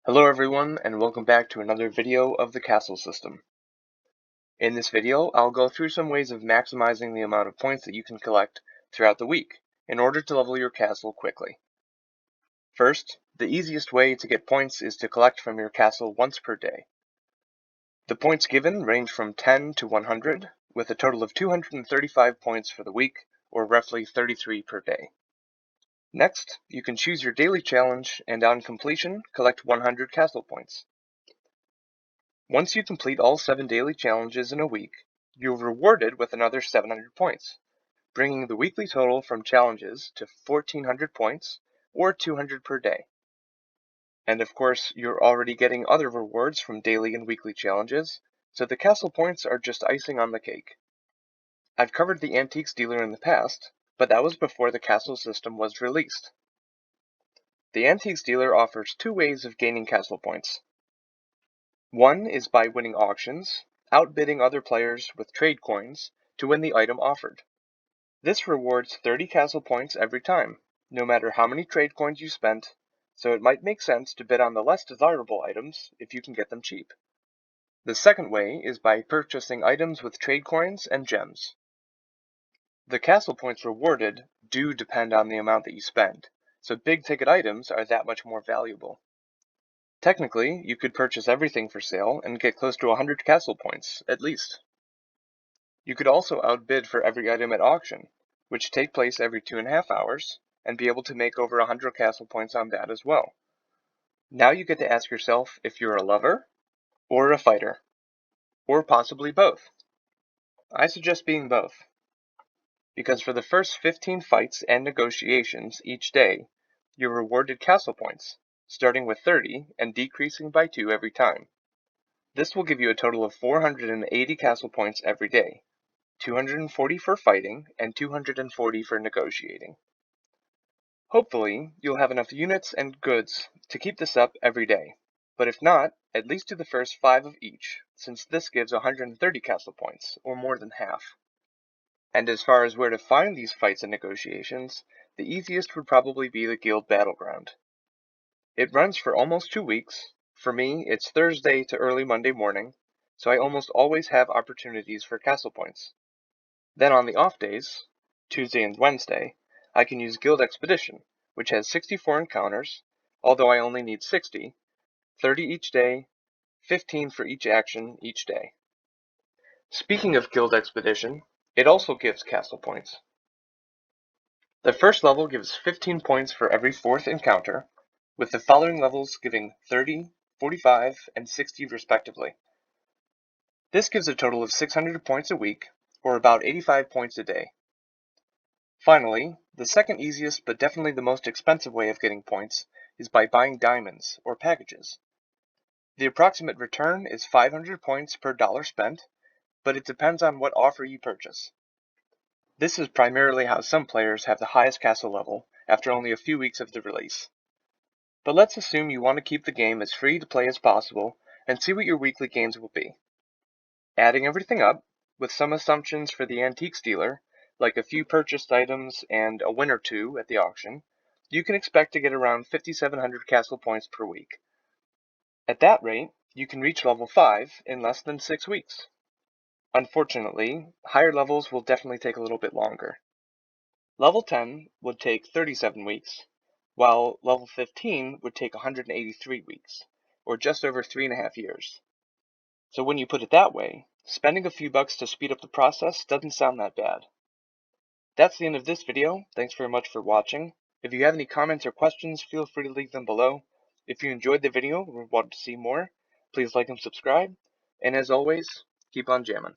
Hello everyone, and welcome back to another video of the Castle System. In this video, I'll go through some ways of maximizing the amount of points that you can collect throughout the week in order to level your castle quickly. First, the easiest way to get points is to collect from your castle once per day. The points given range from 10 to 100, with a total of 235 points for the week, or roughly 33 per day. Next, you can choose your daily challenge, and on completion, collect 100 castle points. Once you complete all 7 daily challenges in a week, you're rewarded with another 700 points, bringing the weekly total from challenges to 1,400 points, or 200 per day. And of course, you're already getting other rewards from daily and weekly challenges, so the castle points are just icing on the cake. I've covered the Antiques dealer in the past, but that was before the castle system was released. The Antiques dealer offers 2 ways of gaining castle points. One is by winning auctions, outbidding other players with trade coins to win the item offered. This rewards 30 castle points every time, no matter how many trade coins you spent, so it might make sense to bid on the less desirable items if you can get them cheap. The second way is by purchasing items with trade coins and gems. The castle points rewarded do depend on the amount that you spend, so big ticket items are that much more valuable. Technically, you could purchase everything for sale and get close to 100 castle points, at least. You could also outbid for every item at auction, which take place every 2.5 hours, and be able to make over 100 castle points on that as well. Now you get to ask yourself if you're a lover, or a fighter, or possibly both. I suggest being both, because for the first 15 fights and negotiations each day, you're rewarded castle points, starting with 30 and decreasing by 2 every time. This will give you a total of 480 castle points every day, 240 for fighting and 240 for negotiating. Hopefully, you'll have enough units and goods to keep this up every day, but if not, at least do the first 5 of each, since this gives 130 castle points, or more than half. And as far as where to find these fights and negotiations, the easiest would probably be the Guild Battleground. It runs for almost 2 weeks. For me, it's Thursday to early Monday morning, so I almost always have opportunities for castle points. Then on the off days, Tuesday and Wednesday, I can use Guild Expedition, which has 64 encounters, although I only need 60, 30 each day, 15 for each action each day. Speaking of Guild Expedition, it also gives castle points. The first level gives 15 points for every 4th encounter, with the following levels giving 30, 45, and 60 respectively. This gives a total of 600 points a week, or about 85 points a day. Finally, the second easiest but definitely the most expensive way of getting points is by buying diamonds, or packages. The approximate return is 500 points per dollar spent, but it depends on what offer you purchase. This is primarily how some players have the highest castle level after only a few weeks of the release. But let's assume you want to keep the game as free to play as possible and see what your weekly gains will be. Adding everything up, with some assumptions for the Antiques dealer, like a few purchased items and a win or two at the auction, you can expect to get around 5,700 castle points per week. At that rate, you can reach level 5 in less than 6 weeks. Unfortunately, higher levels will definitely take a little bit longer. Level 10 would take 37 weeks, while level 15 would take 183 weeks, or just over 3.5 years. So when you put it that way, spending a few bucks to speed up the process doesn't sound that bad. That's the end of this video. Thanks very much for watching. If you have any comments or questions, feel free to leave them below. If you enjoyed the video or want to see more, please like and subscribe. And as always, keep on jamming.